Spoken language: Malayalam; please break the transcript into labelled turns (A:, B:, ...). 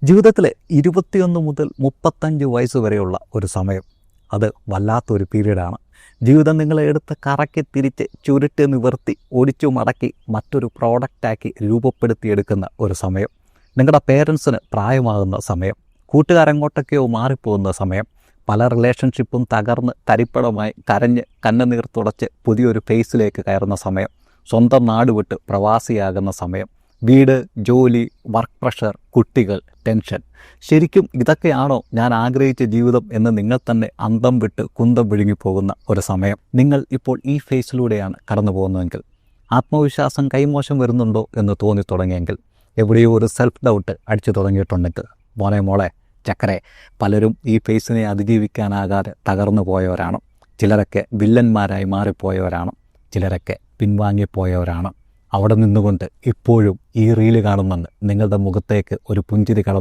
A: ജീവിതത്തിൽ 21 മുതൽ 35 വയസ്സ് വരെയുള്ള ഒരു സമയം, അത് വല്ലാത്തൊരു പീരീഡാണ്. ജീവിതം നിങ്ങളെ എടുത്ത് കറക്കി തിരിച്ച് ചുരുട്ടി നിവർത്തി ഒടിച്ചു മടക്കി മറ്റൊരു പ്രോഡക്റ്റാക്കി രൂപപ്പെടുത്തിയെടുക്കുന്ന ഒരു സമയം. നിങ്ങളുടെ പേരൻസിന് പ്രായമാകുന്ന സമയം, കൂട്ടുകാരെങ്ങോട്ടൊക്കെയോ മാറിപ്പോകുന്ന സമയം, പല റിലേഷൻഷിപ്പും തകർന്ന് തരിപ്പടമായി കരഞ്ഞ് കണ്ണുനീർ തുടച്ച് പുതിയൊരു ഫേസിലേക്ക് കയറുന്ന സമയം, സ്വന്തം നാട് വിട്ട് പ്രവാസിയാകുന്ന സമയം, വീട്, ജോലി, വർക്ക് പ്രഷർ, കുട്ടികൾ, ടെൻഷൻ. ശരിക്കും ഇതൊക്കെയാണോ ഞാൻ ആഗ്രഹിച്ച ജീവിതം എന്ന് നിങ്ങൾ തന്നെ അന്തം വിട്ട് കുന്തം വിഴുങ്ങിപ്പോകുന്ന ഒരു സമയം. നിങ്ങൾ ഇപ്പോൾ ഈ ഫേസിലൂടെയാണ് കടന്നു പോകുന്നതെങ്കിൽ, ആത്മവിശ്വാസം കൈമോശം വരുന്നുണ്ടോ എന്ന് തോന്നി തുടങ്ങിയെങ്കിൽ, എവിടെയോ ഒരു സെൽഫ് ഡൗട്ട് അടിച്ചു തുടങ്ങിയിട്ടുണ്ടെങ്കിൽ, മോളെ ചക്കരെ, പലരും ഈ ഫേസിനെ അതിജീവിക്കാനാകാതെ തകർന്നു പോയവരാണ്. ചിലരൊക്കെ വില്ലന്മാരായി മാറിപ്പോയവരാണ്, ചിലരൊക്കെ പിൻവാങ്ങിപ്പോയവരാണ്. അവിടെ നിന്നുകൊണ്ട് ഇപ്പോഴും ഈ റീല് കാണുന്നുണ്ട് നിങ്ങളുടെ മുഖത്തേക്ക് ഒരു പുഞ്ചിരി കടന്നു